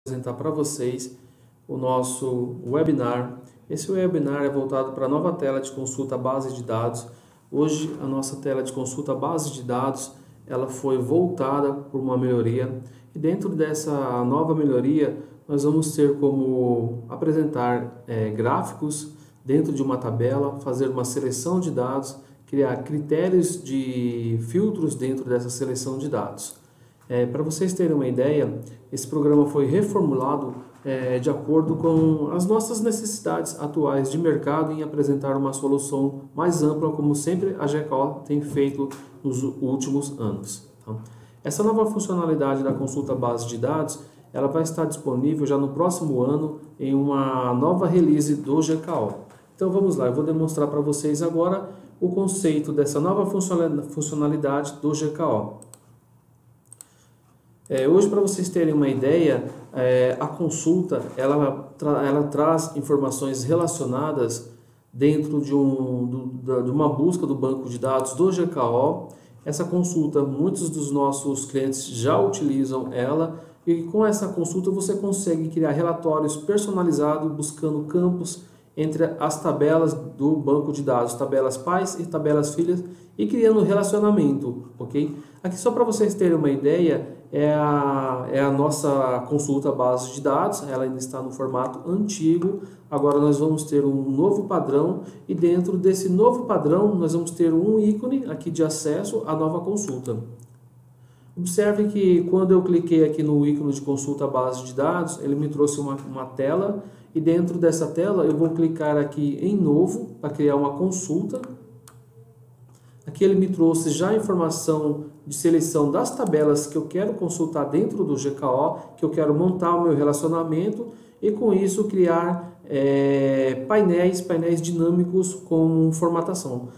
Apresentar para vocês o nosso webinar. Esse webinar é voltado para a nova tela de consulta base de dados. Hoje a nossa tela de consulta base de dados ela foi voltada por uma melhoria e dentro dessa nova melhoria nós vamos ter como apresentar gráficos dentro de uma tabela, fazer uma seleção de dados, criar critérios de filtros dentro dessa seleção de dados. Para vocês terem uma ideia, esse programa foi reformulado de acordo com as nossas necessidades atuais de mercado em apresentar uma solução mais ampla, como sempre a GKO tem feito nos últimos anos. Tá? Essa nova funcionalidade da consulta base de dados, ela vai estar disponível já no próximo ano em uma nova release do GKO. Então vamos lá, eu vou demonstrar para vocês agora o conceito dessa nova funcionalidade do GKO. Hoje, para vocês terem uma ideia, a consulta ela traz informações relacionadas dentro de uma busca do banco de dados do GKO. Essa consulta, muitos dos nossos clientes já utilizam ela e com essa consulta você consegue criar relatórios personalizados buscando campos entre as tabelas do banco de dados, tabelas pais e tabelas filhas e criando relacionamento, ok? Aqui só para vocês terem uma ideia, é a nossa consulta base de dados, ela ainda está no formato antigo, agora nós vamos ter um novo padrão e dentro desse novo padrão nós vamos ter um ícone aqui de acesso à nova consulta. Observe que quando eu cliquei aqui no ícone de consulta base de dados, ele me trouxe uma tela e dentro dessa tela eu vou clicar aqui em novo para criar uma consulta. Aqui ele me trouxe já a informação de seleção das tabelas que eu quero consultar dentro do GKO, que eu quero montar o meu relacionamento e com isso criar painéis dinâmicos com formatação.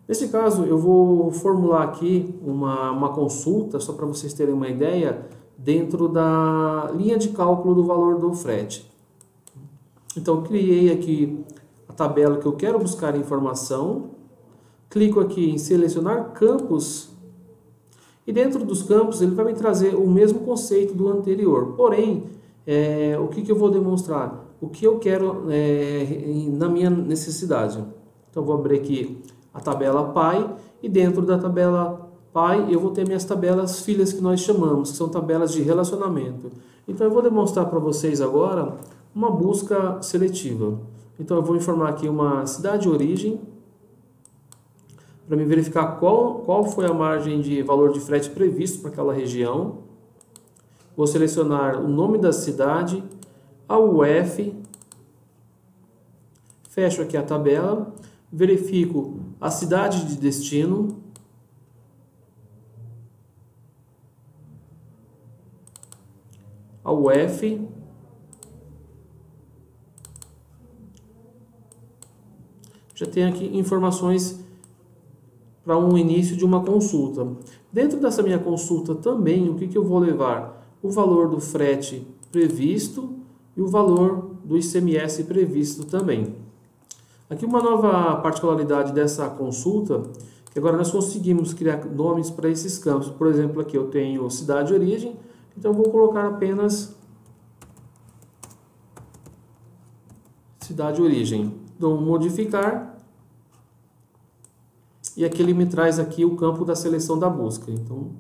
Nesse caso eu vou formular aqui uma consulta, só para vocês terem uma ideia, dentro da linha de cálculo do valor do frete. Então criei aqui a tabela que eu quero buscar informação, clico aqui em selecionar campos e dentro dos campos ele vai me trazer o mesmo conceito do anterior, porém o que eu vou demonstrar? O que eu quero na minha necessidade. Então vou abrir aqui a tabela pai e dentro da tabela pai eu vou ter minhas tabelas filhas que nós chamamos, que são tabelas de relacionamento. Então eu vou demonstrar para vocês agora uma busca seletiva. Então eu vou informar aqui uma cidade de origem, para me verificar qual foi a margem de valor de frete previsto para aquela região. Vou selecionar o nome da cidade, a UF, fecho aqui a tabela, verifico a cidade de destino, a UF, já tenho aqui informações para um início de uma consulta. Dentro dessa minha consulta também, o que eu vou levar? O valor do frete previsto e o valor do ICMS previsto também. Aqui uma nova particularidade dessa consulta, que agora nós conseguimos criar nomes para esses campos. Por exemplo, aqui eu tenho cidade de origem, então eu vou colocar apenas cidade de origem. Dou um modificar. E aqui ele me traz aqui o campo da seleção da busca. Então,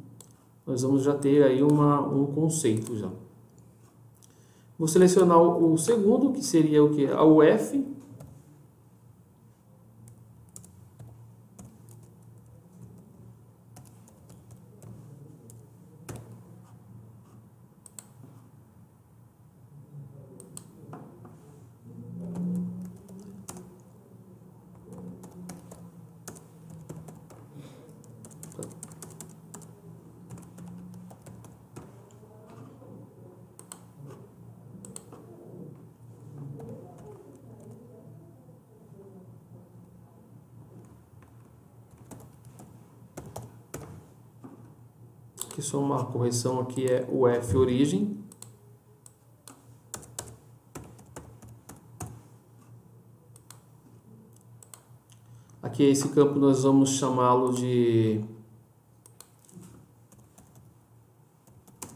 nós vamos já ter aí um conceito já. Vou selecionar o segundo, que seria o que? A UF. Aqui só uma correção, aqui é o F origem. Aqui esse campo nós vamos chamá-lo de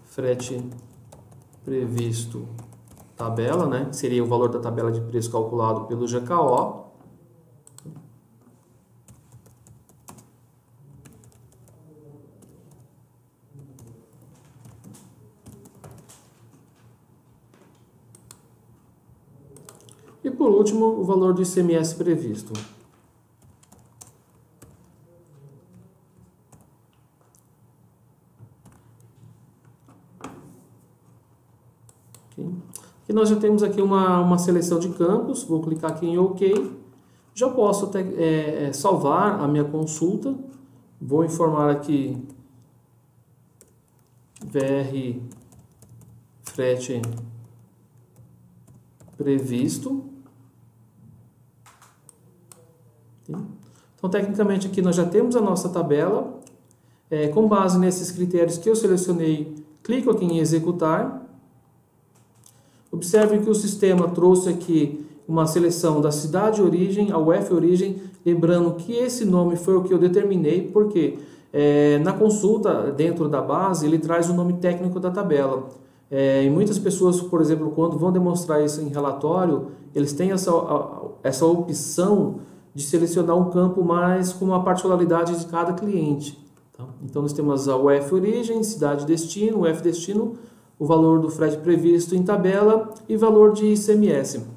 frete previsto tabela, né? Que seria o valor da tabela de preço calculado pelo GKO. E por último, o valor do ICMS previsto. Aqui nós já temos aqui uma seleção de campos, vou clicar aqui em OK. Já posso até salvar a minha consulta. Vou informar aqui VR frete previsto. Então, tecnicamente, aqui nós já temos a nossa tabela. Com base nesses critérios que eu selecionei, clico aqui em executar. Observe que o sistema trouxe aqui uma seleção da cidade de origem ao F origem, lembrando que esse nome foi o que eu determinei, porque na consulta dentro da base ele traz o nome técnico da tabela. E muitas pessoas, por exemplo, quando vão demonstrar isso em relatório, eles têm essa opção de selecionar um campo mais com uma particularidade de cada cliente. Tá? Então nós temos o F origem, cidade destino, o F destino, o valor do frete previsto em tabela e valor de ICMS.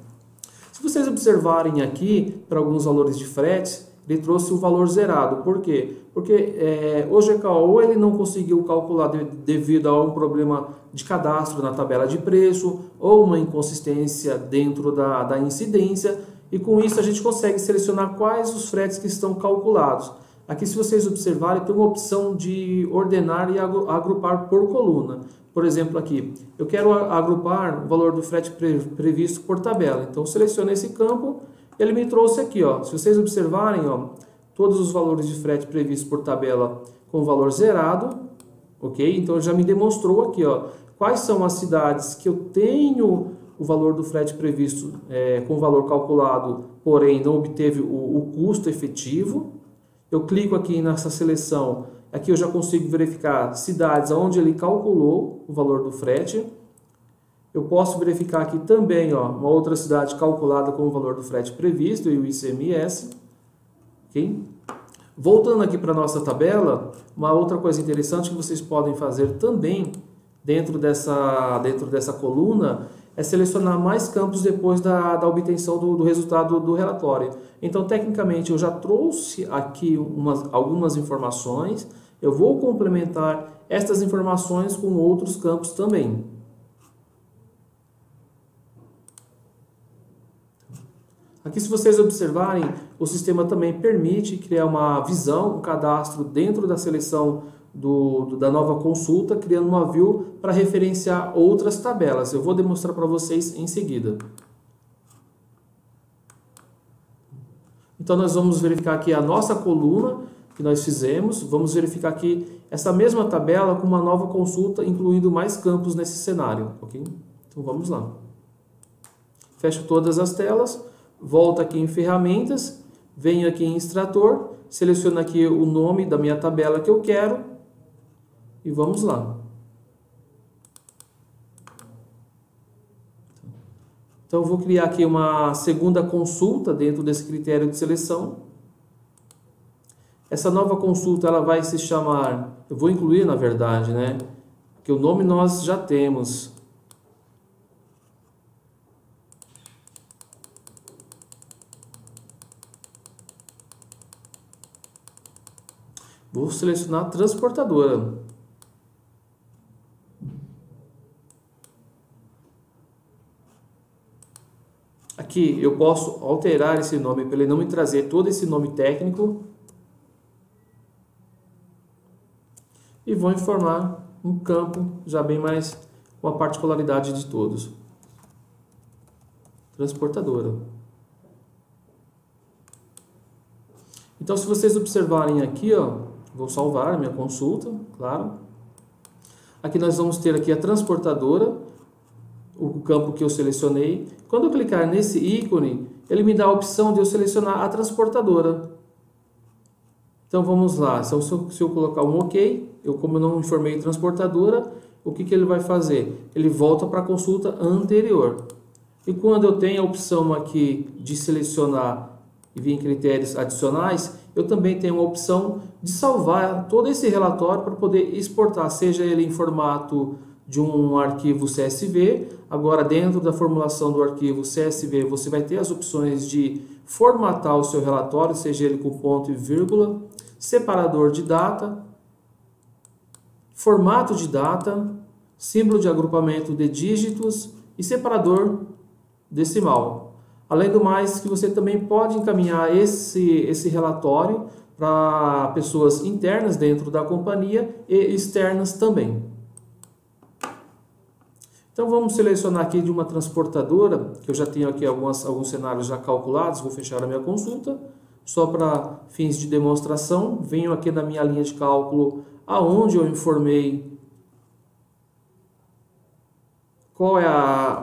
Se vocês observarem aqui, para alguns valores de frete, ele trouxe o valor zerado. Por quê? Porque o GKO ele não conseguiu calcular devido a um problema de cadastro na tabela de preço ou uma inconsistência dentro da incidência, e com isso a gente consegue selecionar quais os fretes que estão calculados. Aqui, se vocês observarem, tem uma opção de ordenar e agrupar por coluna. Por exemplo, aqui, eu quero agrupar o valor do frete previsto por tabela. Então, seleciono esse campo, ele me trouxe aqui, ó. Se vocês observarem, ó, todos os valores de frete previstos por tabela com valor zerado, ok? Então, já me demonstrou aqui, ó, quais são as cidades que eu tenho o valor do frete previsto com valor calculado, porém não obteve o custo efetivo. Eu clico aqui nessa seleção, aqui eu já consigo verificar cidades onde ele calculou o valor do frete. Eu posso verificar aqui também, ó, uma outra cidade calculada com o valor do frete previsto e o ICMS. Okay? Voltando aqui para a nossa tabela, uma outra coisa interessante que vocês podem fazer também dentro dessa coluna é selecionar mais campos depois da obtenção do resultado do relatório. Então, tecnicamente, eu já trouxe aqui algumas informações, eu vou complementar estas informações com outros campos também. Aqui, se vocês observarem, o sistema também permite criar uma visão, um cadastro dentro da seleção da nova consulta, criando uma view para referenciar outras tabelas. Eu vou demonstrar para vocês em seguida. Então, nós vamos verificar aqui a nossa coluna que nós fizemos. Vamos verificar aqui essa mesma tabela com uma nova consulta, incluindo mais campos nesse cenário. Ok? Então, vamos lá. Fecho todas as telas, volto aqui em ferramentas, venho aqui em extrator, seleciono aqui o nome da minha tabela que eu quero e vamos lá. Então, eu vou criar aqui uma segunda consulta dentro desse critério de seleção. Essa nova consulta ela vai se chamar, eu vou incluir na verdade, né? Que o nome nós já temos. Vou selecionar transportadora. Aqui eu posso alterar esse nome para ele não me trazer todo esse nome técnico. E vou informar um campo já bem mais com a particularidade de todos. Transportadora. Então, se vocês observarem aqui, ó, vou salvar a minha consulta, claro. Aqui nós vamos ter aqui a transportadora, o campo que eu selecionei. Quando eu clicar nesse ícone, ele me dá a opção de eu selecionar a transportadora. Então vamos lá, se eu colocar um OK, como eu não informei transportadora, o que ele vai fazer? Ele volta para a consulta anterior. E quando eu tenho a opção aqui de selecionar e vir em critérios adicionais, eu também tenho a opção de salvar todo esse relatório para poder exportar, seja ele em formato de um arquivo CSV. Agora, dentro da formulação do arquivo CSV, você vai ter as opções de formatar o seu relatório, seja ele com ponto e vírgula, separador de data, formato de data, símbolo de agrupamento de dígitos e separador decimal. Além do mais, que você também pode encaminhar esse relatório para pessoas internas dentro da companhia e externas também. Então vamos selecionar aqui de uma transportadora, que eu já tenho aqui alguns cenários já calculados, vou fechar a minha consulta, só para fins de demonstração. Venho aqui na minha linha de cálculo, aonde eu informei qual é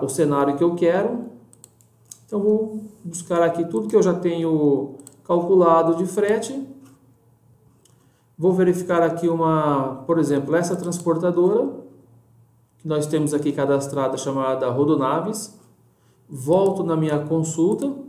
o cenário que eu quero. Então vou buscar aqui tudo que eu já tenho calculado de frete. Vou verificar aqui por exemplo, essa transportadora que nós temos aqui cadastrada, chamada Rodonaves. Volto na minha consulta.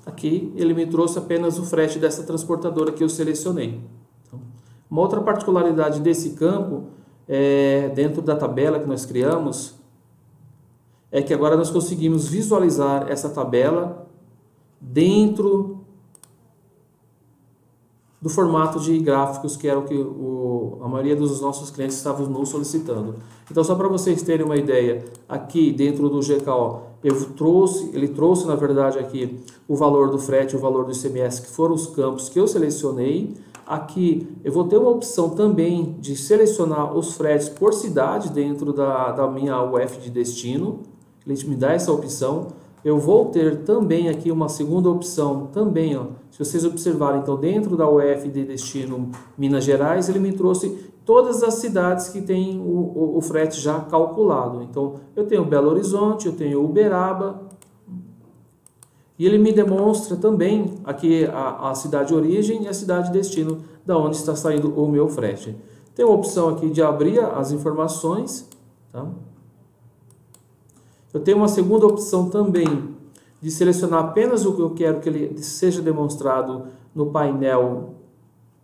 Aqui ele me trouxe apenas o frete dessa transportadora que eu selecionei. Então, uma outra particularidade desse campo, dentro da tabela que nós criamos, é que agora nós conseguimos visualizar essa tabela dentro do formato de gráficos, que era o que a maioria dos nossos clientes estavam nos solicitando. Então, só para vocês terem uma ideia, aqui dentro do GKO, ele trouxe, na verdade, aqui o valor do frete, o valor do ICMS, que foram os campos que eu selecionei. Aqui eu vou ter uma opção também de selecionar os fretes por cidade dentro da minha UF de destino. Ele me dá essa opção. Eu vou ter também aqui uma segunda opção também, ó. Se vocês observarem, então, dentro da UF de destino Minas Gerais, ele me trouxe todas as cidades que têm o frete já calculado. Então, eu tenho Belo Horizonte, eu tenho Uberaba, e ele me demonstra também aqui a cidade de origem e a cidade de destino, da onde está saindo o meu frete. Tem a opção aqui de abrir as informações, tá? Eu tenho uma segunda opção também de selecionar apenas o que eu quero que ele seja demonstrado no painel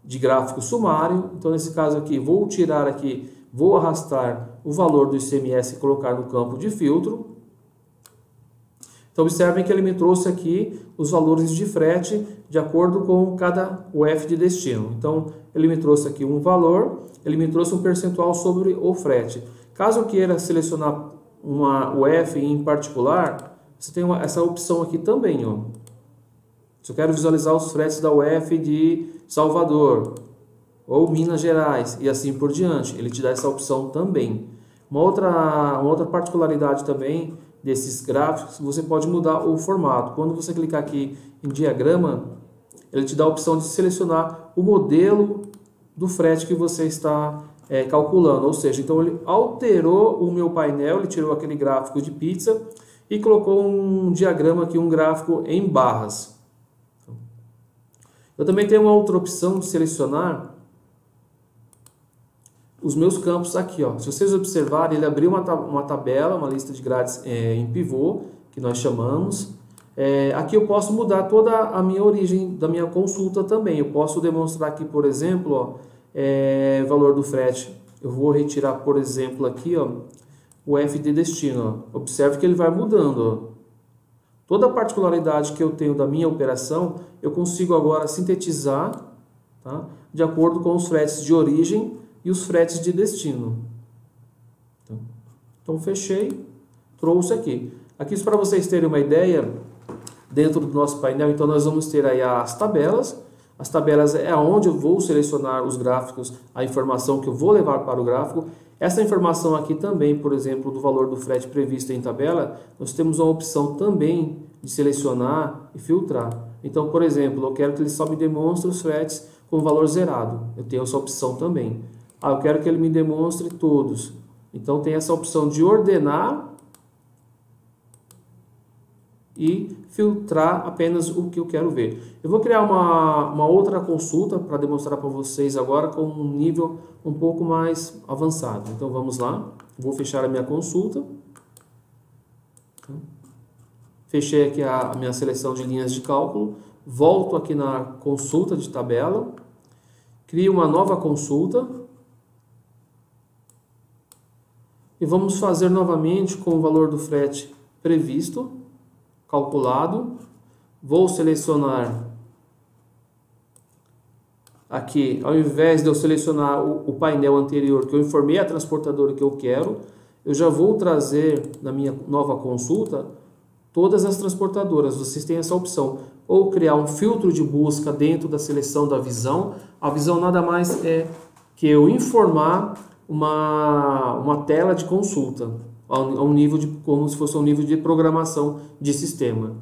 de gráfico sumário. Então, nesse caso aqui, vou arrastar o valor do ICMS e colocar no campo de filtro. Então, observem que ele me trouxe aqui os valores de frete de acordo com cada UF de destino. Então, ele me trouxe aqui um valor, ele me trouxe um percentual sobre o frete. Caso eu queira selecionar uma UF em particular, você tem essa opção aqui também, ó. Se eu quero visualizar os fretes da UF de Salvador ou Minas Gerais e assim por diante, ele te dá essa opção também. Uma outra particularidade também desses gráficos, você pode mudar o formato. Quando você clicar aqui em diagrama, ele te dá a opção de selecionar o modelo do frete que você está calculando. Ou seja, então ele alterou o meu painel, ele tirou aquele gráfico de pizza e colocou um diagrama aqui, um gráfico em barras. Eu também tenho uma outra opção de selecionar os meus campos aqui, ó. Se vocês observarem, ele abriu uma tabela, uma lista de grades em pivô, que nós chamamos. Aqui eu posso mudar toda a minha origem da minha consulta também. Eu posso demonstrar aqui, por exemplo, ó, valor do frete. Eu vou retirar, por exemplo, aqui, ó, o F de destino. Ó. Observe que ele vai mudando. Ó. Toda a particularidade que eu tenho da minha operação, eu consigo agora sintetizar, tá, de acordo com os fretes de origem e os fretes de destino. Então fechei, trouxe aqui. Aqui, para vocês terem uma ideia, dentro do nosso painel, então nós vamos ter aí as tabelas. As tabelas é onde eu vou selecionar os gráficos, a informação que eu vou levar para o gráfico. Essa informação aqui também, por exemplo, do valor do frete previsto em tabela, nós temos uma opção também de selecionar e filtrar. Então, por exemplo, eu quero que ele só me demonstre os fretes com valor zerado. Eu tenho essa opção também. Eu quero que ele me demonstre todos. Então, tem essa opção de ordenar e filtrar apenas o que eu quero ver. Eu vou criar uma outra consulta para demonstrar para vocês agora com um nível um pouco mais avançado. Então, vamos lá. Vou fechar a minha consulta. Fechei aqui a minha seleção de linhas de cálculo. Volto aqui na consulta de tabela. Crio uma nova consulta. E vamos fazer novamente com o valor do frete previsto, calculado. Vou selecionar aqui, ao invés de eu selecionar o painel anterior que eu informei a transportadora que eu quero, eu já vou trazer na minha nova consulta todas as transportadoras. Vocês têm essa opção, ou criar um filtro de busca dentro da seleção da visão. A visão nada mais é que eu informar uma tela de consulta, a um nível de, como se fosse um nível de programação de sistema.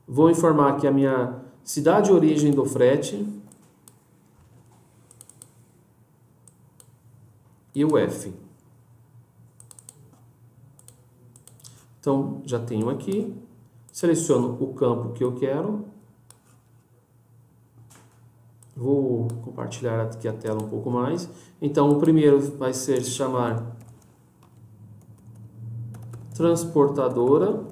Vou informar aqui a minha cidade de origem do frete e o F. Então, já tenho aqui. Seleciono o campo que eu quero. Vou compartilhar aqui a tela um pouco mais. Então, o primeiro vai ser chamar transportadora.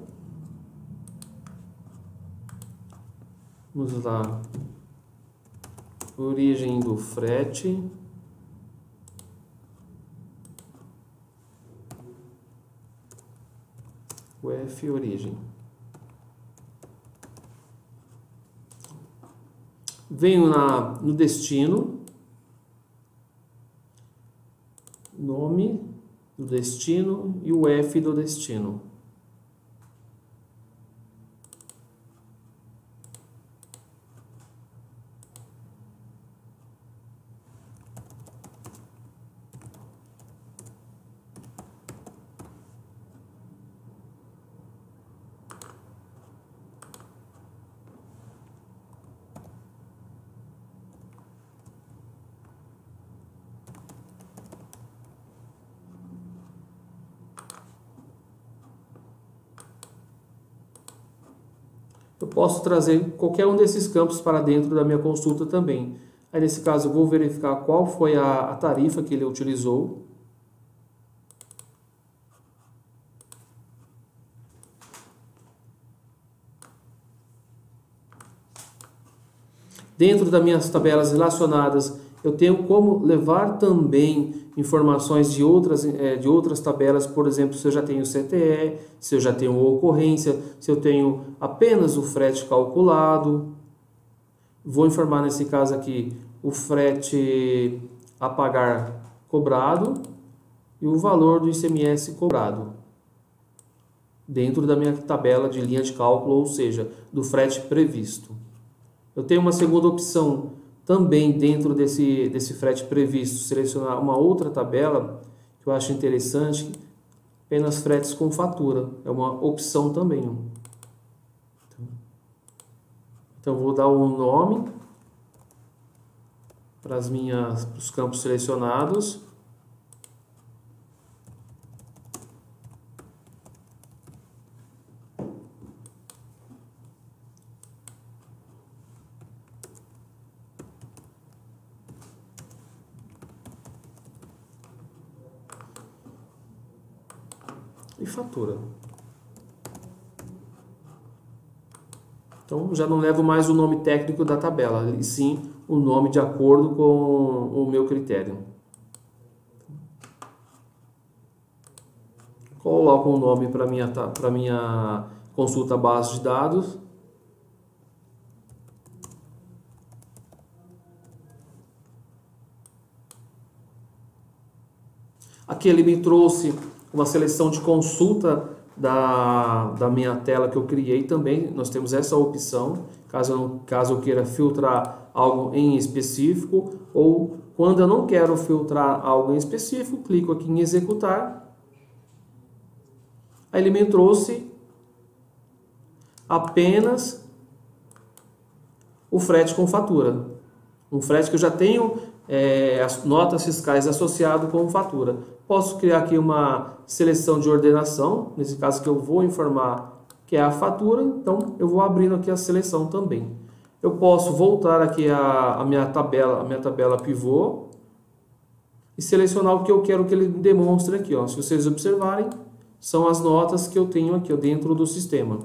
Vamos lá. Origem do frete. O F origem. Venho no destino, nome do destino e o F do destino. Eu posso trazer qualquer um desses campos para dentro da minha consulta também. Aí, nesse caso, eu vou verificar qual foi a tarifa que ele utilizou. Dentro das minhas tabelas relacionadas, eu tenho como levar também informações de outras tabelas, por exemplo, se eu já tenho CTE, se eu já tenho ocorrência, se eu tenho apenas o frete calculado. Vou informar nesse caso aqui o frete a pagar cobrado e o valor do ICMS cobrado, dentro da minha tabela de linha de cálculo, ou seja, do frete previsto. Eu tenho uma segunda opção também dentro desse frete previsto, selecionar uma outra tabela que eu acho interessante, apenas fretes com fatura, é uma opção também. Então vou dar um nome para os campos selecionados. E fatura. Então já não levo mais o nome técnico da tabela, e sim o nome de acordo com o meu critério. Coloco um nome para minha consulta base de dados. Aqui ele me trouxe uma seleção de consulta da minha tela que eu criei também. Nós temos essa opção, caso eu queira filtrar algo em específico, ou quando eu não quero filtrar algo em específico, clico aqui em executar. Aí ele me trouxe apenas o frete com fatura. Um frete que eu já tenho as notas fiscais associado com fatura. Posso criar aqui uma seleção de ordenação, nesse caso que eu vou informar que é a fatura, então eu vou abrindo aqui a seleção também. Eu posso voltar aqui a minha tabela pivô e selecionar o que eu quero que ele demonstre aqui, ó. Se vocês observarem, são as notas que eu tenho aqui, ó, dentro do sistema.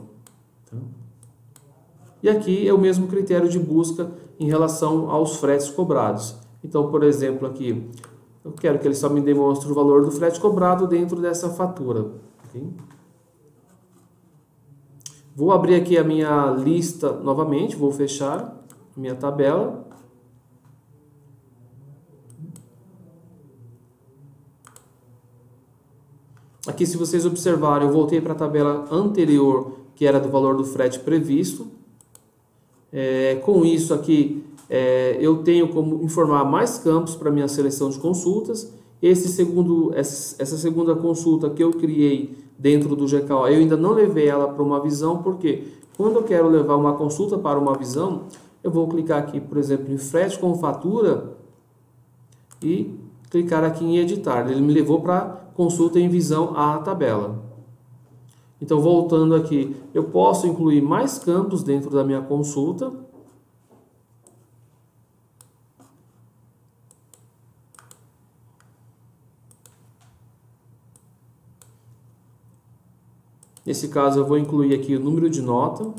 E aqui é o mesmo critério de busca em relação aos fretes cobrados. Então, por exemplo, aqui, eu quero que ele só me demonstre o valor do frete cobrado dentro dessa fatura. Okay? Vou abrir aqui a minha lista novamente, vou fechar a minha tabela. Aqui, se vocês observarem, eu voltei para a tabela anterior, que era do valor do frete previsto. Com isso aqui, eu tenho como informar mais campos para minha seleção de consultas. Essa segunda consulta que eu criei dentro do GCal, eu ainda não levei ela para uma visão, porque quando eu quero levar uma consulta para uma visão, eu vou clicar aqui, por exemplo, em frete com fatura e clicar aqui em editar. Ele me levou para consulta em visão à tabela. Então, voltando aqui, eu posso incluir mais campos dentro da minha consulta. Nesse caso, eu vou incluir aqui o número de nota.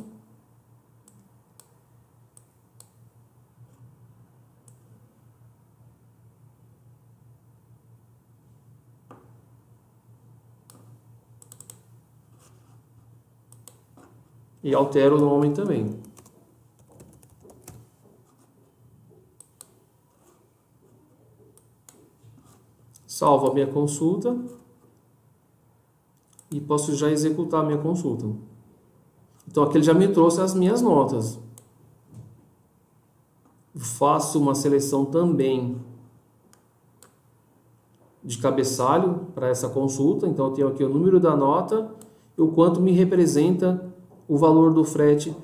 E altero o nome também. Salvo a minha consulta. E posso já executar a minha consulta. Então aqui ele já me trouxe as minhas notas. Faço uma seleção também de cabeçalho para essa consulta. Então eu tenho aqui o número da nota e o quanto me representa o valor do frete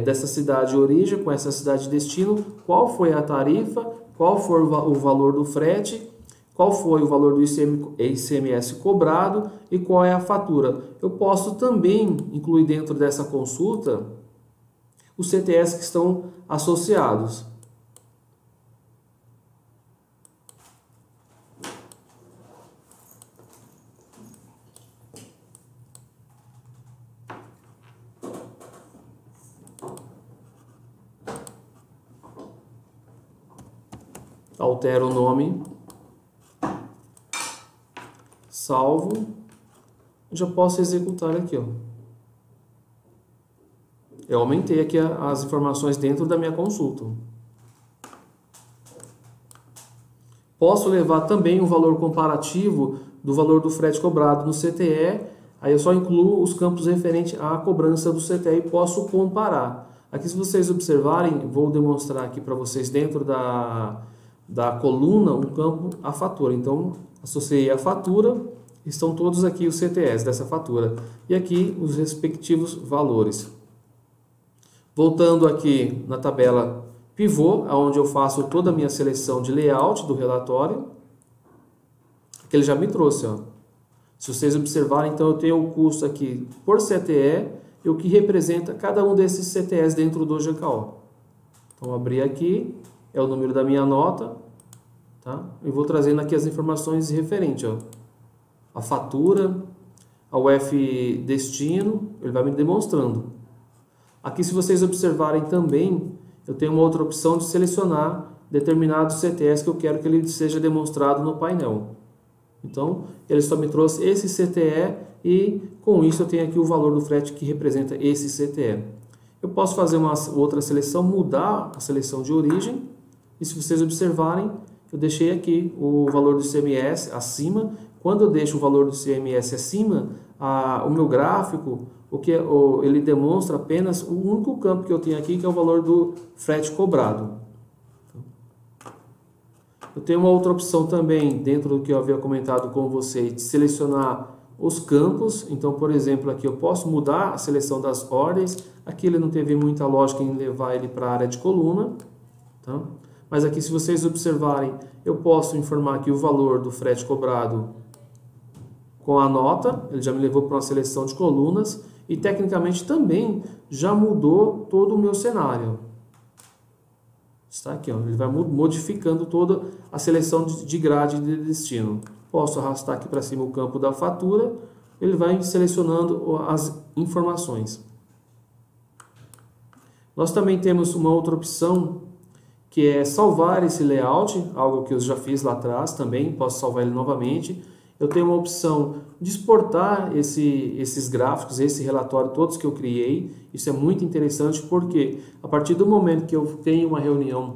dessa cidade de origem com essa cidade de destino, qual foi a tarifa, qual foi o valor do frete, qual foi o valor do ICMS cobrado e qual é a fatura. Eu posso também incluir dentro dessa consulta os CTS que estão associados. Altero o nome, salvo, já posso executar aqui, ó. Eu aumentei aqui as informações dentro da minha consulta. Posso levar também um valor comparativo do valor do frete cobrado no CTE, aí eu só incluo os campos referentes à cobrança do CTE e posso comparar. Aqui, se vocês observarem, vou demonstrar aqui para vocês dentro da coluna um campo a fatura. Então, associei a fatura, estão todos aqui os CTS dessa fatura. E aqui os respectivos valores. Voltando aqui na tabela pivô, onde eu faço toda a minha seleção de layout do relatório, que ele já me trouxe, ó. Se vocês observarem, então eu tenho o custo aqui por CTE e o que representa cada um desses CTS dentro do GCal. Então, abrir aqui. É o número da minha nota, tá? Eu vou trazendo aqui as informações referentes, ó. A fatura, ao F destino, ele vai me demonstrando. Aqui, se vocês observarem também, eu tenho uma outra opção de selecionar determinados CTS que eu quero que ele seja demonstrado no painel. Então, ele só me trouxe esse CTE e com isso eu tenho aqui o valor do frete que representa esse CTE. Eu posso fazer uma outra seleção, mudar a seleção de origem. E se vocês observarem, eu deixei aqui o valor do ICMS acima. Quando eu deixo o valor do ICMS acima, o meu gráfico, ele demonstra apenas o único campo que eu tenho aqui, que é o valor do frete cobrado. Eu tenho uma outra opção também, dentro do que eu havia comentado com vocês, de selecionar os campos. Então, por exemplo, aqui eu posso mudar a seleção das ordens. Aqui ele não teve muita lógica em levar ele para a área de coluna, tá? Mas aqui, se vocês observarem, eu posso informar aqui o valor do frete cobrado com a nota. Ele já me levou para uma seleção de colunas e, tecnicamente, também já mudou todo o meu cenário. Está aqui, ó, ele vai modificando toda a seleção de grade de destino. Posso arrastar aqui para cima o campo da fatura, ele vai selecionando as informações. Nós também temos uma outra opção, que é salvar esse layout, algo que eu já fiz lá atrás também, posso salvar ele novamente. Eu tenho uma opção de exportar esses gráficos, esse relatório, todos que eu criei. Isso é muito interessante porque a partir do momento que eu tenho uma reunião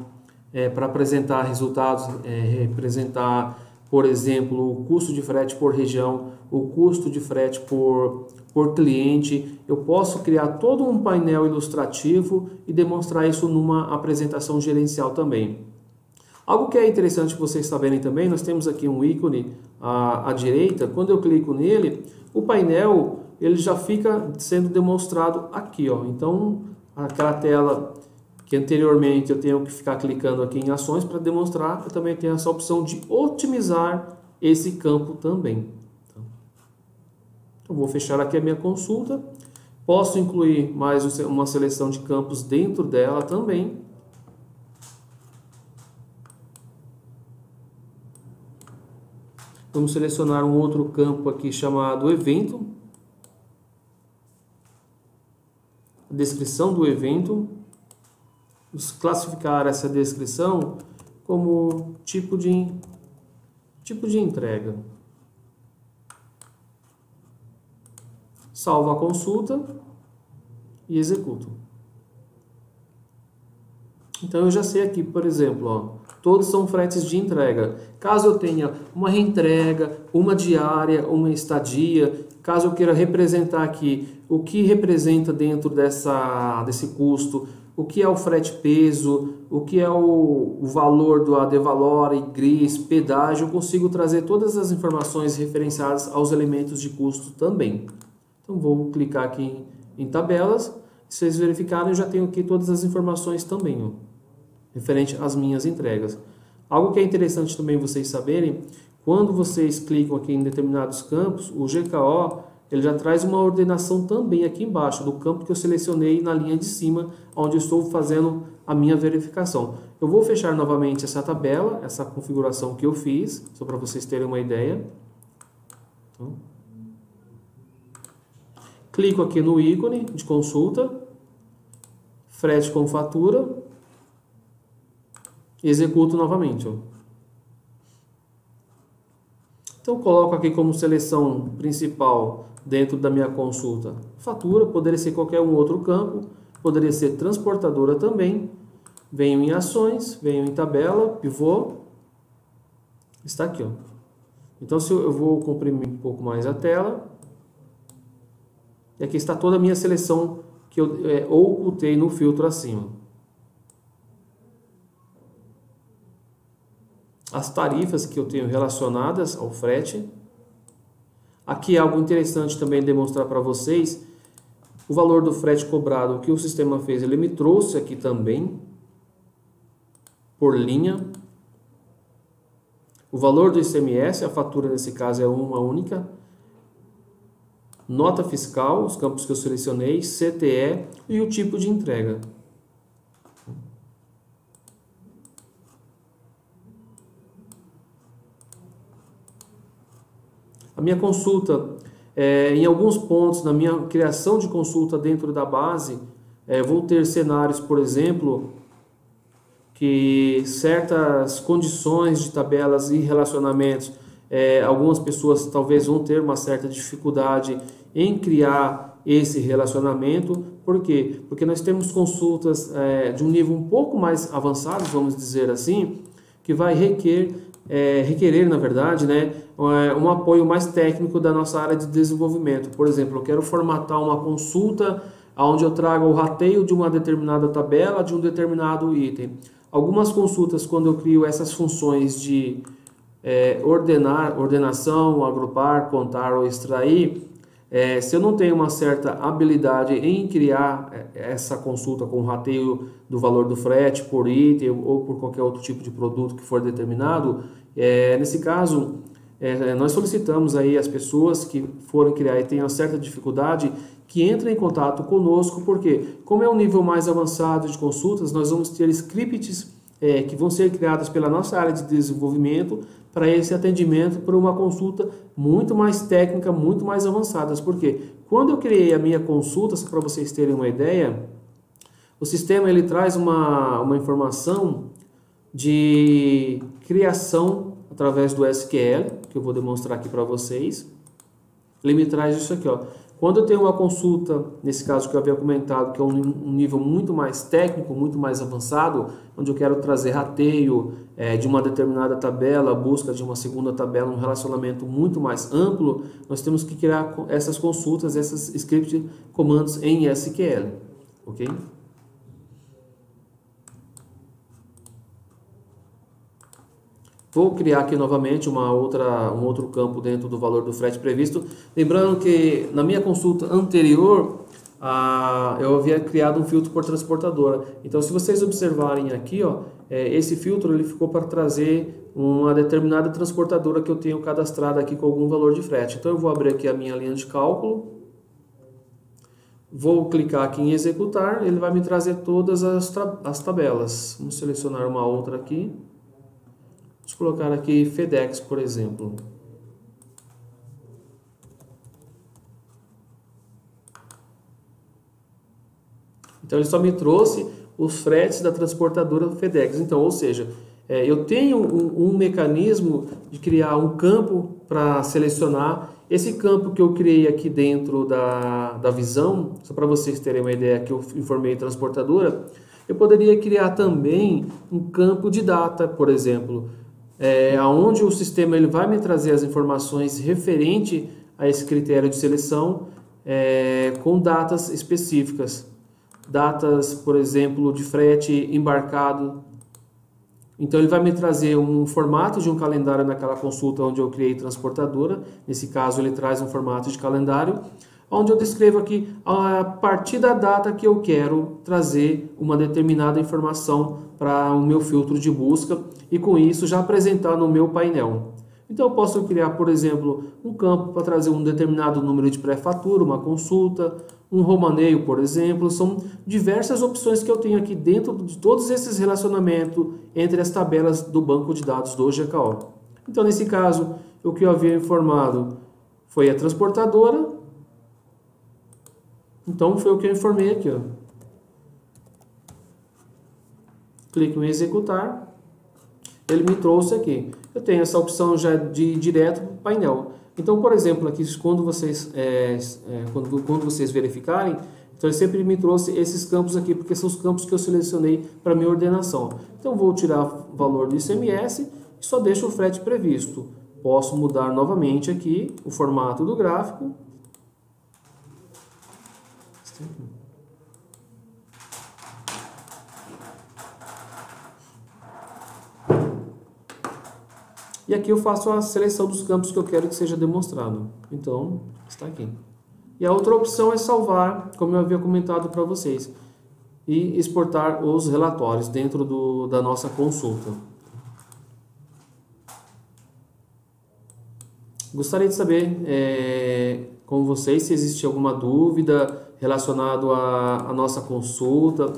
para apresentar resultados, representar, por exemplo, o custo de frete por região, o custo de frete por cliente, eu posso criar todo um painel ilustrativo e demonstrar isso numa apresentação gerencial também. Algo que é interessante vocês saberem também, nós temos aqui um ícone à direita. Quando eu clico nele, o painel ele já fica sendo demonstrado aqui, ó. Então, aquela tela que anteriormente eu tenho que ficar clicando aqui em ações para demonstrar, eu também tenho essa opção de otimizar esse campo também. Então, vou fechar aqui a minha consulta. Posso incluir mais uma seleção de campos dentro dela também. Vamos selecionar um outro campo aqui chamado evento. Descrição do evento. Vamos classificar essa descrição como tipo de entrega. Salvo a consulta e executo. Então eu já sei aqui, por exemplo, ó, todos são fretes de entrega. Caso eu tenha uma reentrega, uma diária, uma estadia, caso eu queira representar aqui o que representa dentro desse custo, o que é o frete peso, o que é o valor do AD Valora, GRIS, pedágio, eu consigo trazer todas as informações referenciadas aos elementos de custo também. Então vou clicar aqui em tabelas. Se vocês verificarem, eu já tenho aqui todas as informações também, ó, referente às minhas entregas. Algo que é interessante também vocês saberem, quando vocês clicam aqui em determinados campos, o GKO ele já traz uma ordenação também aqui embaixo do campo que eu selecionei na linha de cima, onde eu estou fazendo a minha verificação. Eu vou fechar novamente essa tabela, essa configuração que eu fiz, só para vocês terem uma ideia. Então, clico aqui no ícone de consulta, frete com fatura, e executo novamente. Ó. Então, coloco aqui como seleção principal dentro da minha consulta fatura, poderia ser qualquer um outro campo, poderia ser transportadora também. Venho em ações, venho em tabela, pivô, está aqui. Ó. Então, se eu vou comprimir um pouco mais a tela, e aqui está toda a minha seleção que eu ocultei no filtro acima. As tarifas que eu tenho relacionadas ao frete. Aqui é algo interessante também demonstrar para vocês o valor do frete cobrado. O que o sistema fez, ele me trouxe aqui também por linha. O valor do ICMS, a fatura nesse caso é uma única. Nota fiscal, os campos que eu selecionei, CTE e o tipo de entrega. A minha consulta, em alguns pontos, na minha criação de consulta dentro da base, vou ter cenários, por exemplo, que certas condições de tabelas e relacionamentos, algumas pessoas talvez vão ter uma certa dificuldade em criar esse relacionamento. Por quê? Porque nós temos consultas de um nível um pouco mais avançado, vamos dizer assim, que vai requerer, na verdade, né, um apoio mais técnico da nossa área de desenvolvimento. Por exemplo, eu quero formatar uma consulta onde eu trago o rateio de uma determinada tabela, de um determinado item. Algumas consultas, quando eu crio essas funções de ordenação, agrupar, contar ou extrair, se eu não tenho uma certa habilidade em criar essa consulta com o rateio do valor do frete por item ou por qualquer outro tipo de produto que for determinado, nesse caso, nós solicitamos aí as pessoas que forem criar e tenham certa dificuldade que entrem em contato conosco, porque como é um nível mais avançado de consultas, nós vamos ter scripts que vão ser criados pela nossa área de desenvolvimento para esse atendimento, para uma consulta muito mais técnica, muito mais avançada. Porque quando eu criei a minha consulta, só para vocês terem uma ideia, o sistema ele traz uma informação de criação através do SQL, que eu vou demonstrar aqui para vocês. Ele me traz isso aqui, ó. Quando eu tenho uma consulta, nesse caso que eu havia comentado, que é um nível muito mais técnico, muito mais avançado, onde eu quero trazer rateio de uma determinada tabela, busca de uma segunda tabela, um relacionamento muito mais amplo, nós temos que criar essas consultas, esses script comandos em SQL, ok? Vou criar aqui novamente um outro campo dentro do valor do frete previsto. Lembrando que na minha consulta anterior, eu havia criado um filtro por transportadora. Então, se vocês observarem aqui, ó, esse filtro ele ficou para trazer uma determinada transportadora que eu tenho cadastrada aqui com algum valor de frete. Então, eu vou abrir aqui a minha linha de cálculo. Vou clicar aqui em executar. Ele vai me trazer todas as tabelas. Vamos selecionar uma outra aqui. Vamos colocar aqui FedEx, por exemplo. Então, ele só me trouxe os fretes da transportadora FedEx. Então, ou seja, eu tenho um mecanismo de criar um campo para selecionar. Esse campo que eu criei aqui dentro da visão, só para vocês terem uma ideia que eu informei transportadora, eu poderia criar também um campo de data, por exemplo, onde o sistema ele vai me trazer as informações referente a esse critério de seleção com datas específicas. Datas, por exemplo, de frete embarcado. Então, ele vai me trazer um formato de um calendário naquela consulta onde eu criei transportadora. Nesse caso, ele traz um formato de calendário, onde eu descrevo aqui a partir da data que eu quero trazer uma determinada informação para o meu filtro de busca e com isso já apresentar no meu painel. Então eu posso criar, por exemplo, um campo para trazer um determinado número de pré-fatura, uma consulta, um romaneio, por exemplo. São diversas opções que eu tenho aqui dentro de todos esses relacionamentos entre as tabelas do banco de dados do GKO. Então nesse caso, o que eu havia informado foi a transportadora. Então foi o que eu informei aqui, ó. Clico em executar. Ele me trouxe aqui. Eu tenho essa opção já de direto para o painel. Então, por exemplo, aqui quando vocês verificarem, então ele sempre me trouxe esses campos aqui, porque são os campos que eu selecionei para minha ordenação. Então, vou tirar o valor do ICMS e só deixo o frete previsto. Posso mudar novamente aqui o formato do gráfico. E aqui eu faço a seleção dos campos que eu quero que seja demonstrado. Então, está aqui. E a outra opção é salvar, como eu havia comentado para vocês, e exportar os relatórios dentro da nossa consulta. Gostaria de saber com vocês se existe alguma dúvida relacionada à nossa consulta.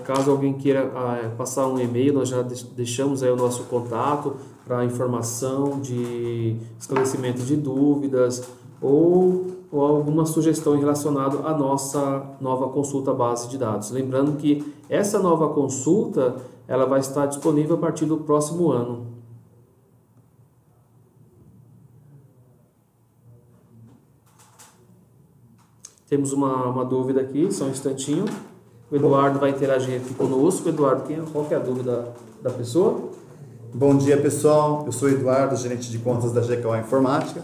Caso alguém queira passar um e-mail, nós já deixamos aí o nosso contato para informação de esclarecimento de dúvidas ou alguma sugestão relacionada à nossa nova consulta base de dados. Lembrando que essa nova consulta ela vai estar disponível a partir do próximo ano. Temos uma dúvida aqui, só um instantinho. O Eduardo vai interagir aqui conosco. Eduardo, qual que é a dúvida da pessoa? Bom dia, pessoal. Eu sou o Eduardo, gerente de contas da GKO Informática.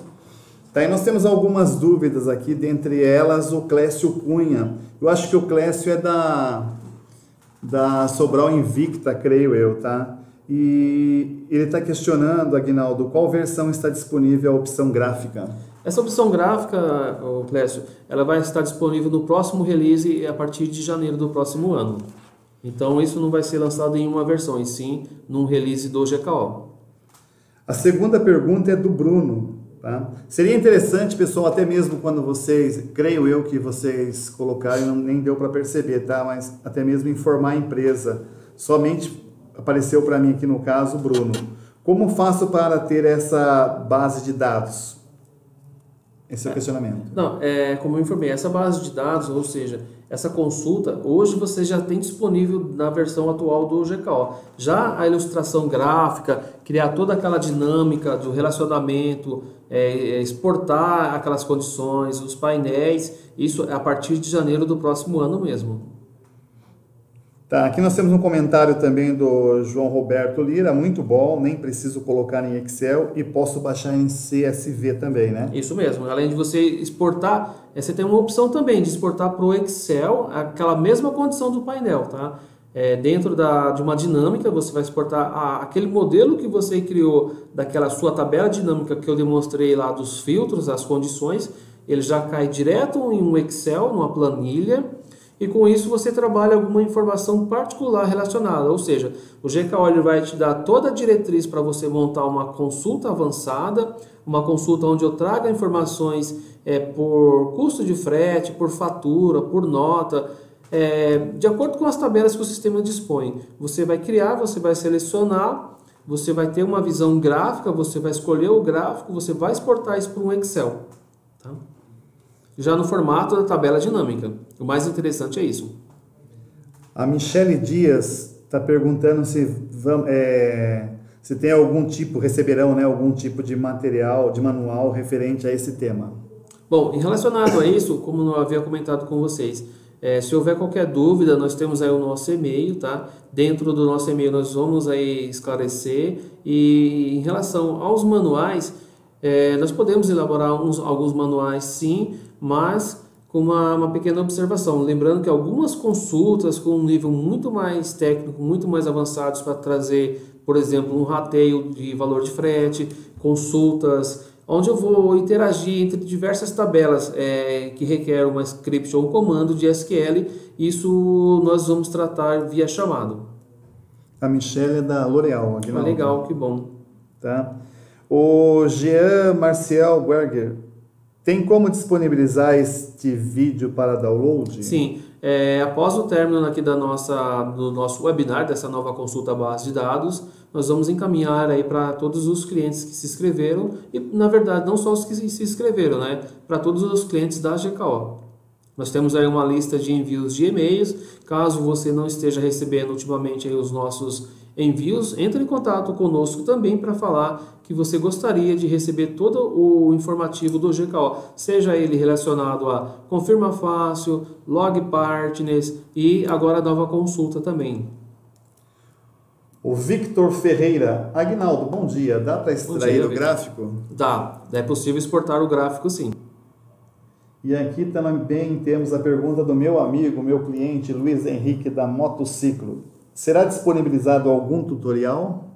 Tá, e nós temos algumas dúvidas aqui, dentre elas o Clécio Cunha. Eu acho que o Clécio é da Sobral Invicta, creio eu, tá? e ele está questionando, Aguinaldo, qual versão está disponível a opção gráfica? Essa opção gráfica, Clécio, ela vai estar disponível no próximo release a partir de janeiro do próximo ano. Então isso não vai ser lançado em uma versão, e sim num release do GKO. A segunda pergunta é do Bruno. Tá? Seria interessante, pessoal, até mesmo quando vocês, creio eu que vocês colocaram, nem deu para perceber, tá? Mas até mesmo informar a empresa. Somente apareceu para mim aqui no caso, Bruno. Como faço para ter essa base de dados? Esse é o questionamento. Não, como eu informei, essa base de dados, ou seja, essa consulta, hoje você já tem disponível na versão atual do GKO. Já a ilustração gráfica, criar toda aquela dinâmica do relacionamento, exportar aquelas condições, os painéis, isso é a partir de janeiro do próximo ano mesmo. Tá, aqui nós temos um comentário também do João Roberto Lira, muito bom, nem preciso colocar em Excel e posso baixar em CSV também, né? Isso mesmo, além de você exportar, você tem uma opção também de exportar para o Excel aquela mesma condição do painel, tá? Dentro de uma dinâmica, você vai exportar aquele modelo que você criou daquela sua tabela dinâmica que eu demonstrei lá dos filtros, as condições, ele já cai direto em um Excel, numa planilha, e com isso você trabalha alguma informação particular relacionada, ou seja, o GKO ele vai te dar toda a diretriz para você montar uma consulta avançada, uma consulta onde eu traga informações por custo de frete, por fatura, por nota, de acordo com as tabelas que o sistema dispõe. Você vai criar, você vai selecionar, você vai ter uma visão gráfica, você vai escolher o gráfico, você vai exportar isso para um Excel. Tá? Já no formato da tabela dinâmica. O mais interessante é isso. A Michele Dias está perguntando se tem algum tipo, receberão, né, algum tipo de material, de manual referente a esse tema. Bom, em relacionado a isso, como eu havia comentado com vocês, se houver qualquer dúvida, nós temos aí o nosso e-mail, tá? Dentro do nosso e-mail nós vamos aí esclarecer, e em relação aos manuais, nós podemos elaborar alguns manuais sim, mas com uma pequena observação, lembrando que algumas consultas com um nível muito mais técnico, muito mais avançados para trazer, por exemplo, um rateio de valor de frete, consultas, onde eu vou interagir entre diversas tabelas que requerem uma script ou um comando de SQL, isso nós vamos tratar via chamado. A Michelle é da L'Oréal. Legal, que bom. Tá. O Jean Marcial Berger, tem como disponibilizar este vídeo para download? Sim, após o término aqui do nosso webinar, dessa nova consulta base de dados, nós vamos encaminhar aí para todos os clientes que se inscreveram, e na verdade não só os que se inscreveram, né? Para todos os clientes da GKO. Nós temos aí uma lista de envios de e-mails. Caso você não esteja recebendo ultimamente aí os nossos envios, entre em contato conosco também para falar que você gostaria de receber todo o informativo do GKO, seja ele relacionado a Confirma Fácil, Log Partners e agora a nova consulta também. O Victor Ferreira, Aguinaldo, bom dia, dá para extrair o gráfico? Dá, é possível exportar o gráfico sim. E aqui também temos a pergunta do meu amigo, meu cliente, Luiz Henrique da Motociclo. Será disponibilizado algum tutorial?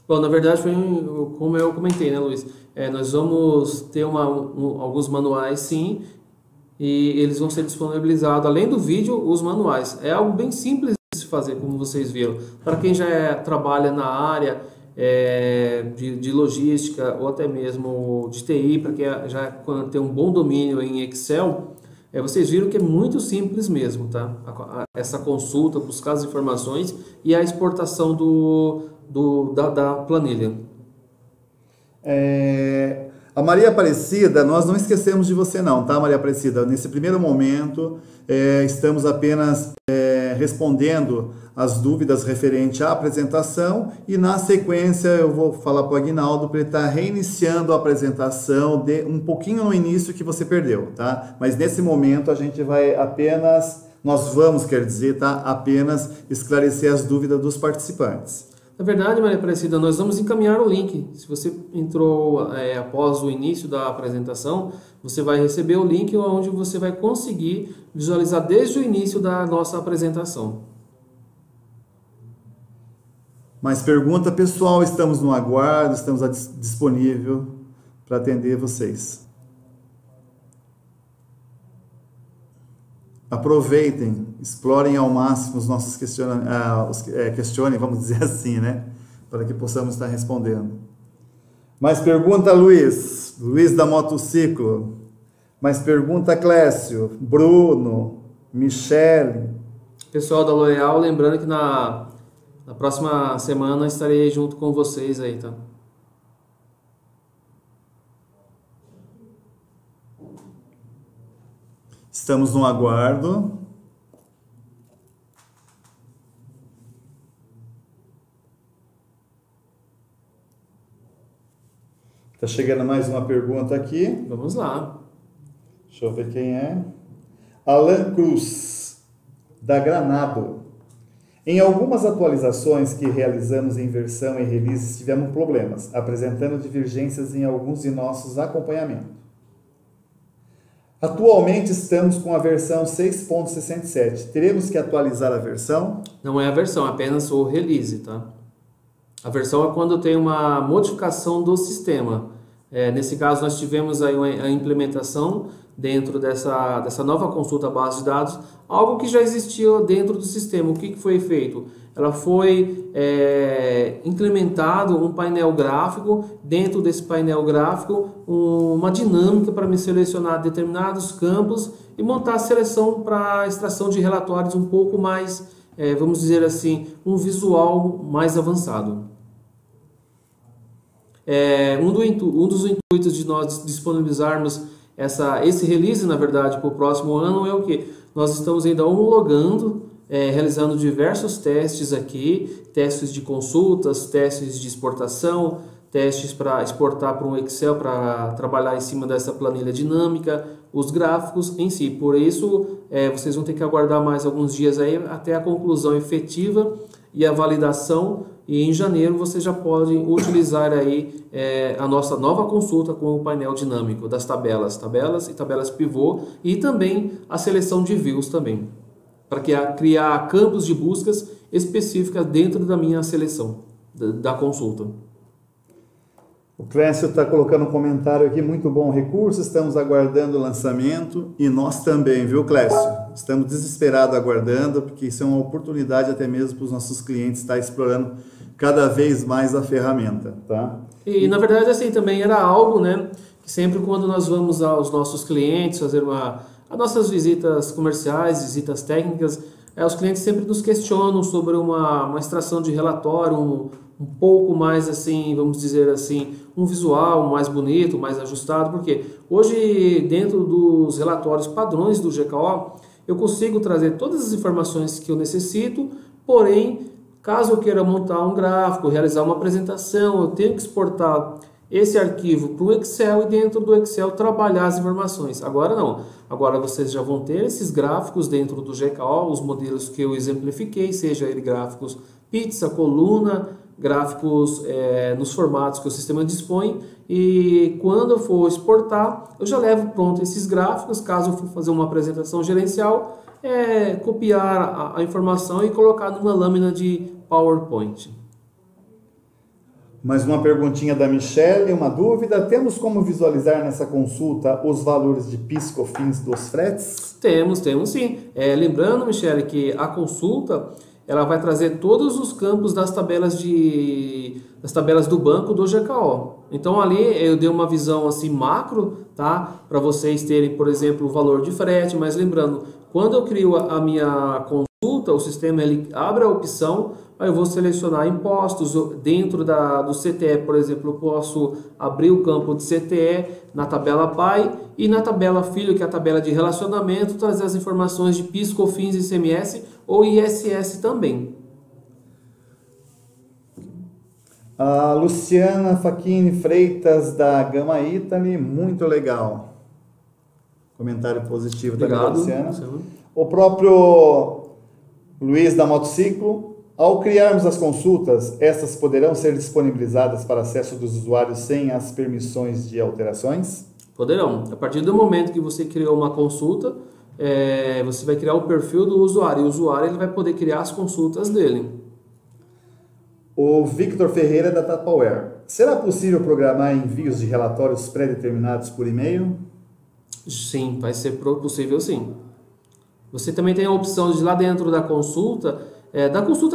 Bom, na verdade, foi como eu comentei, né, Luiz? Nós vamos ter alguns manuais, sim, e eles vão ser disponibilizados, além do vídeo, os manuais. É algo bem simples de se fazer, como vocês viram. Para quem já trabalha na área de logística ou até mesmo de TI, para quem já tem um bom domínio em Excel, vocês viram que é muito simples mesmo, tá? Essa consulta, buscar as informações e a exportação da planilha. A Maria Aparecida, nós não esquecemos de você não, tá, Maria Aparecida? Nesse primeiro momento, estamos apenas respondendo as dúvidas referentes à apresentação, e na sequência eu vou falar para o Aguinaldo para ele estar reiniciando a apresentação um pouquinho no início que você perdeu, tá? Mas nesse momento a gente vai apenas, apenas esclarecer as dúvidas dos participantes. Na verdade, Maria Aparecida, nós vamos encaminhar o link. Se você entrou após o início da apresentação, você vai receber o link onde você vai conseguir visualizar desde o início da nossa apresentação. Mais pergunta, pessoal? Estamos no aguardo, estamos disponível para atender vocês. Aproveitem, explorem ao máximo os nossos questionem, vamos dizer assim, né? Para que possamos estar respondendo. Mais pergunta, Luiz? Luiz da Motociclo. Mais pergunta, Clécio, Bruno, Michele. Pessoal da L'Oréal, lembrando que na próxima semana estarei junto com vocês aí, tá? Estamos no aguardo. Tá chegando mais uma pergunta aqui. Vamos lá. Deixa eu ver quem é. Alan Cruz, da Granado. Em algumas atualizações que realizamos em versão e releases, tivemos problemas, apresentando divergências em alguns de nossos acompanhamentos. Atualmente estamos com a versão 6.67. Teremos que atualizar a versão? Não é a versão, é apenas o release, tá? A versão é quando tem uma modificação do sistema. Nesse caso, nós tivemos aí a implementação dentro dessa nova consulta base de dados, algo que já existia dentro do sistema. O que foi feito? Ela foi implementado um painel gráfico, dentro desse painel gráfico uma dinâmica para me selecionar determinados campos e montar a seleção para extração de relatórios um pouco mais, vamos dizer assim, um visual mais avançado. Um dos intuitos de nós disponibilizarmos esse release, na verdade, para o próximo ano é o que? Nós estamos ainda homologando, realizando diversos testes aqui, testes de consultas, testes de exportação, testes para exportar para um Excel para trabalhar em cima dessa planilha dinâmica, os gráficos em si. Por isso, vocês vão ter que aguardar mais alguns dias aí até a conclusão efetiva e a validação, e em janeiro vocês já podem utilizar aí a nossa nova consulta com o painel dinâmico das tabelas e tabelas pivô, e também a seleção de views também, para criar campos de buscas específicas dentro da minha seleção da consulta. O Clécio está colocando um comentário aqui, muito bom recurso, estamos aguardando o lançamento, e nós também, viu, Clécio? Estamos desesperados aguardando, porque isso é uma oportunidade até mesmo para os nossos clientes estar explorando cada vez mais a ferramenta, tá? E na verdade assim também era algo, né, que sempre quando nós vamos aos nossos clientes fazer as nossas visitas comerciais, visitas técnicas, os clientes sempre nos questionam sobre uma extração de relatório um pouco mais assim, vamos dizer assim, um visual mais bonito, mais ajustado, porque hoje dentro dos relatórios padrões do GKO eu consigo trazer todas as informações que eu necessito, porém, caso eu queira montar um gráfico, realizar uma apresentação, eu tenho que exportar esse arquivo para o Excel e dentro do Excel trabalhar as informações. Agora não. Agora vocês já vão ter esses gráficos dentro do GKO, os modelos que eu exemplifiquei, seja ele gráficos pizza, coluna, gráficos nos formatos que o sistema dispõe, e quando eu for exportar, eu já levo pronto esses gráficos. Caso eu for fazer uma apresentação gerencial, copiar a informação e colocar numa lâmina de PowerPoint. Mais uma perguntinha da Michele, uma dúvida. Temos como visualizar nessa consulta os valores de PIS, COFINS dos fretes? Temos sim. Lembrando, Michele, que a consulta ela vai trazer todos os campos das tabelas do banco do GKO. Então ali eu dei uma visão assim macro, tá? Para vocês terem, por exemplo, o valor de frete, mas lembrando, quando eu crio a minha consulta, o sistema ele abre a opção, aí eu vou selecionar impostos. Dentro do CTE, por exemplo, eu posso abrir o campo de CTE na tabela pai, e na tabela filho, que é a tabela de relacionamento, trazer as informações de PIS, COFINS, ICMS ou ISS também. A Luciana Facchini Freitas, da Gama Itami, muito legal. Comentário positivo da Luciana. O próprio Luiz da Motociclo. Ao criarmos as consultas, estas poderão ser disponibilizadas para acesso dos usuários sem as permissões de alterações? Poderão. A partir do momento que você criou uma consulta, você vai criar o perfil do usuário, e o usuário ele vai poder criar as consultas dele. O Victor Ferreira da Tupperware. Será possível programar envios de relatórios pré-determinados por e-mail? Sim, vai ser possível sim. Você também tem a opção de lá dentro da consulta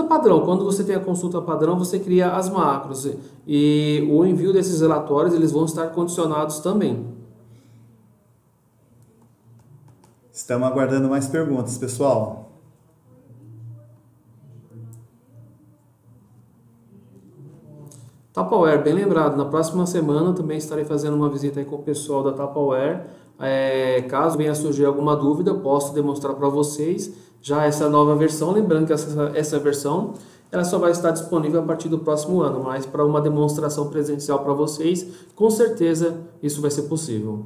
padrão. Quando você tem a consulta padrão, você cria as macros e o envio desses relatórios eles vão estar condicionados também. Estamos aguardando mais perguntas, pessoal. Tupperware, bem lembrado. Na próxima semana também estarei fazendo uma visita aí com o pessoal da Tupperware. Caso venha surgir alguma dúvida, eu posso demonstrar para vocês já essa nova versão. Lembrando que essa versão ela só vai estar disponível a partir do próximo ano, mas para uma demonstração presencial para vocês, com certeza isso vai ser possível.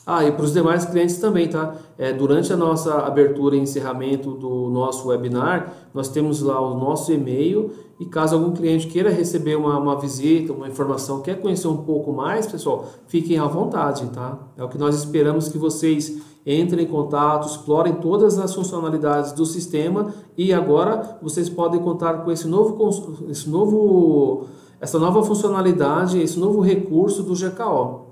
E para os demais clientes também, tá? Durante a nossa abertura e encerramento do nosso webinar, nós temos lá o nosso e-mail e caso algum cliente queira receber uma visita, uma informação, quer conhecer um pouco mais, pessoal, fiquem à vontade, tá? É o que nós esperamos que vocês entrem em contato, explorem todas as funcionalidades do sistema e agora vocês podem contar com essa nova funcionalidade, esse novo recurso do GKO.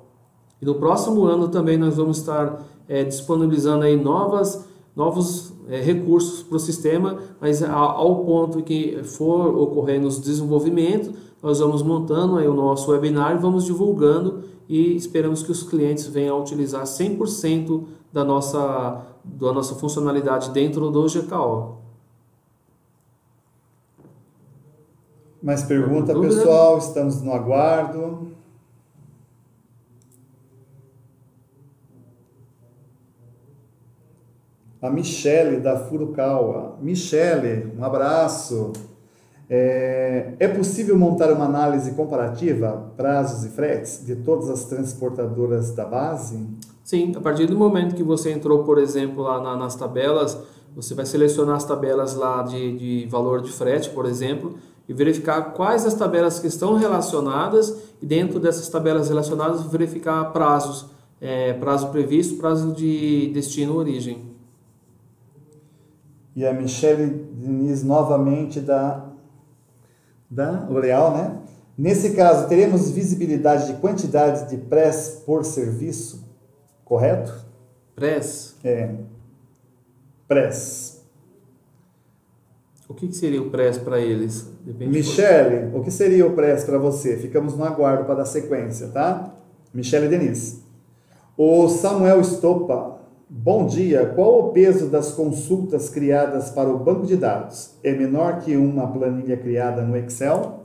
E no próximo ano também nós vamos estar disponibilizando aí novos recursos para o sistema, mas ao ponto que for ocorrendo os desenvolvimentos, nós vamos montando aí o nosso webinar e vamos divulgando e esperamos que os clientes venham a utilizar 100% da nossa funcionalidade dentro do GKO. Mais pergunta, pessoal? Estamos no aguardo. A Michele da Furukawa. Michele, um abraço. É possível montar uma análise comparativa, prazos e fretes de todas as transportadoras da base? Sim, a partir do momento que você entrou, por exemplo, lá nas tabelas, você vai selecionar as tabelas lá de valor de frete, por exemplo, e verificar quais as tabelas que estão relacionadas e dentro dessas tabelas relacionadas verificar prazos, prazo previsto, prazo de destino origem. E a Michele Diniz novamente da L'Oréal, né? Nesse caso, teremos visibilidade de quantidade de press por serviço, correto? Press? Press. O que seria o press para eles? Michele, o que seria o press para você? Ficamos no aguardo para dar sequência, tá? Michele Diniz. O Samuel Estopa. Bom dia, qual o peso das consultas criadas para o banco de dados? É menor que uma planilha criada no Excel?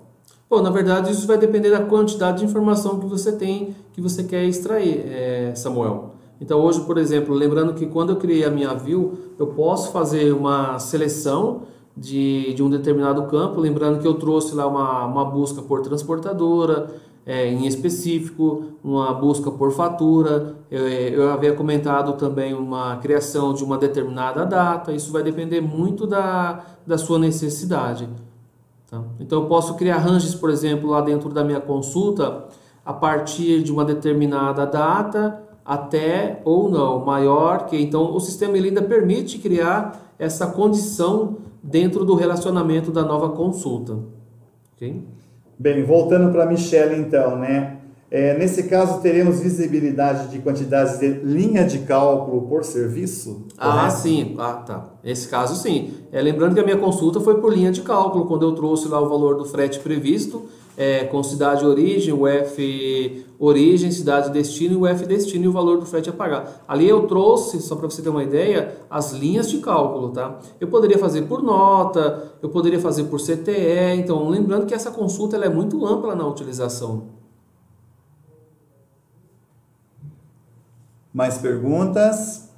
Bom, na verdade isso vai depender da quantidade de informação que você tem, que você quer extrair, Samuel. Então hoje, por exemplo, lembrando que quando eu criei a minha view, eu posso fazer uma seleção de um determinado campo, lembrando que eu trouxe lá uma busca por transportadora, em específico, uma busca por fatura, eu havia comentado também uma criação de uma determinada data, isso vai depender muito da sua necessidade. Tá? Então eu posso criar ranges, por exemplo, lá dentro da minha consulta, a partir de uma determinada data até ou não, maior que... Então o sistema ele ainda permite criar essa condição dentro do relacionamento da nova consulta. Ok? Bem, voltando para a Michele então, né? Nesse caso, teremos visibilidade de quantidades de linha de cálculo por serviço? Correto? Sim. Tá. Nesse caso, sim. Lembrando que a minha consulta foi por linha de cálculo, quando eu trouxe lá o valor do frete previsto, com cidade origem, o F origem, cidade destino e o F destino e o valor do frete a pagar. Ali eu trouxe, só para você ter uma ideia, as linhas de cálculo, tá? Eu poderia fazer por nota, eu poderia fazer por CTE, então lembrando que essa consulta ela é muito ampla na utilização. Mais perguntas?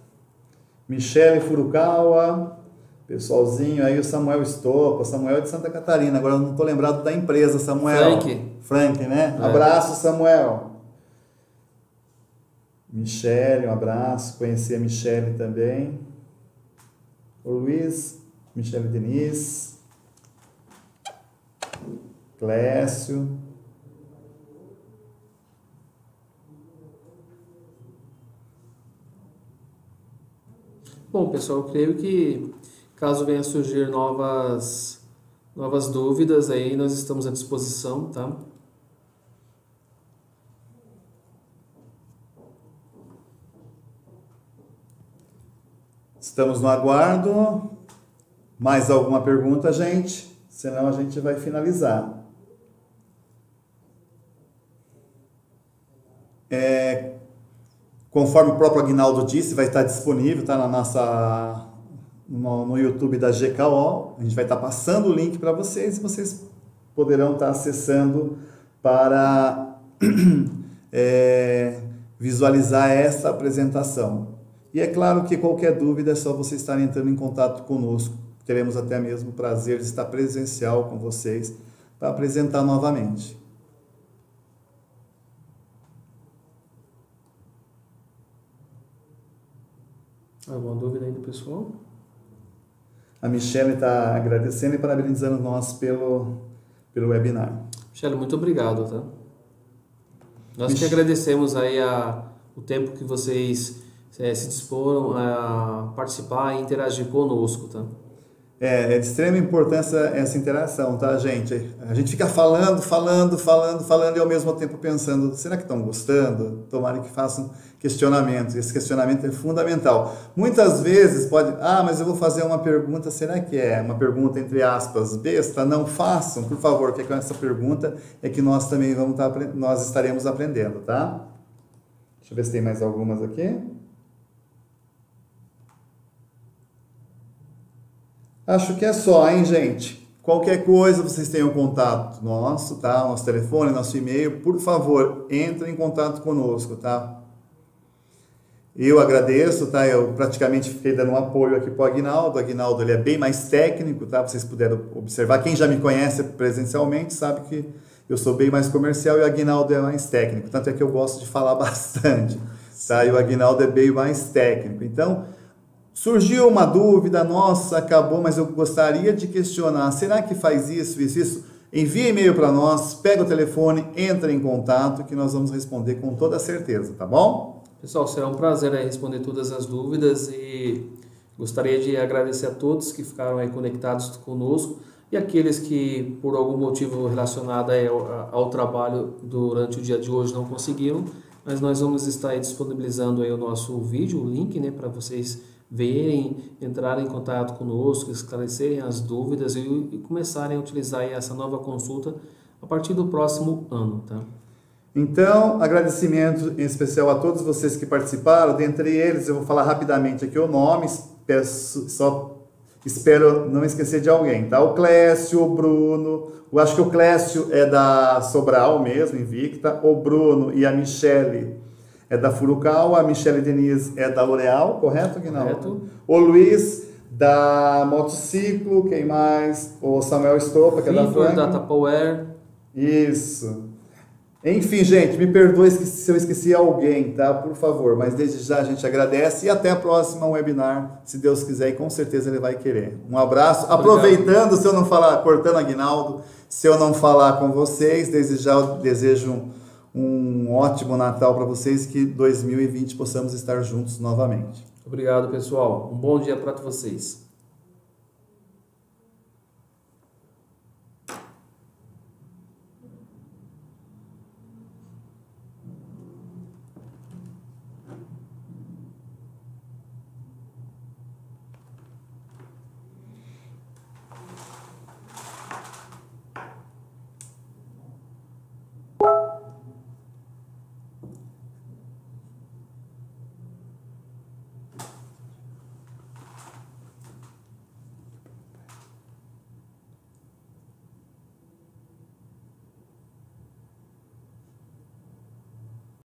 Michele Furukawa, pessoalzinho, aí o Samuel Estopa, Samuel é de Santa Catarina, agora eu não estou lembrado da empresa, Samuel. Frank, né? Abraço, Samuel. Michele, um abraço, conheci a Michele também. O Luiz, Michele Diniz, Clécio. Bom, pessoal, eu creio que caso venha surgir novas Novas dúvidas aí, nós estamos à disposição, tá? Estamos no aguardo. Mais alguma pergunta, gente? Senão a gente vai finalizar. Conforme o próprio Aguinaldo disse, vai estar disponível, tá, no YouTube da GKO. A gente vai estar passando o link para vocês e vocês poderão estar acessando para visualizar essa apresentação. E é claro que qualquer dúvida é só vocês estarem entrando em contato conosco. Teremos até mesmo o prazer de estar presencial com vocês para apresentar novamente. Alguma dúvida aí do pessoal? A Michele está agradecendo e parabenizando nós pelo webinar. Michele, muito obrigado, tá? Nós que agradecemos aí o tempo que vocês se disporam a participar e interagir conosco, tá? É de extrema importância essa interação, tá, gente? A gente fica falando e ao mesmo tempo pensando, será que estão gostando? Tomara que façam questionamentos. Esse questionamento é fundamental. Muitas vezes pode, mas eu vou fazer uma pergunta, será que é uma pergunta entre aspas besta? Não façam, por favor, porque com essa pergunta é que nós também nós estaremos aprendendo, tá? Deixa eu ver se tem mais algumas aqui. Acho que é só, hein, gente? Qualquer coisa, vocês têm o contato nosso, tá? Nosso telefone, nosso e-mail. Por favor, entrem em contato conosco, tá? Eu agradeço, tá? Eu praticamente fiquei dando um apoio aqui para o Aguinaldo. O Aguinaldo, ele é bem mais técnico, tá? Vocês puderam observar. Quem já me conhece presencialmente sabe que eu sou bem mais comercial e o Aguinaldo é mais técnico. Tanto é que eu gosto de falar bastante, tá? E o Aguinaldo é bem mais técnico. Então, surgiu uma dúvida, nossa, acabou, mas eu gostaria de questionar, será que faz isso? Envie e-mail para nós, pega o telefone, entra em contato que nós vamos responder com toda certeza, tá bom? Pessoal, será um prazer responder todas as dúvidas e gostaria de agradecer a todos que ficaram aí conectados conosco e aqueles que por algum motivo relacionado ao trabalho durante o dia de hoje não conseguiram, mas nós vamos estar aí disponibilizando aí o nosso vídeo, o link, né, para vocês verem, entrarem em contato conosco, esclarecerem as dúvidas e começarem a utilizar aí essa nova consulta a partir do próximo ano, tá? Então, agradecimento em especial a todos vocês que participaram. Dentre eles, eu vou falar rapidamente aqui o nome, espero não esquecer de alguém, tá? O Clécio, o Bruno, eu acho que o Clécio é da Sobral mesmo, Invicta, o Bruno e a Michele é da Furukawa, a Michele Denise é da L'Oréal, correto, Guinaldo? Correto. O Luiz da Motociclo, quem mais? O Samuel Estopa, que é da Frank. Da Tupperware. Isso. Enfim, gente, me perdoe se eu esqueci alguém, tá? Por favor, mas desde já a gente agradece e até a próxima webinar, se Deus quiser, e com certeza ele vai querer. Um abraço. Obrigado. Aproveitando, se eu não falar, cortando Aguinaldo, se eu não falar com vocês, desde já eu desejo um ótimo Natal para vocês, que 2020 possamos estar juntos novamente. Obrigado, pessoal. Um bom dia para vocês.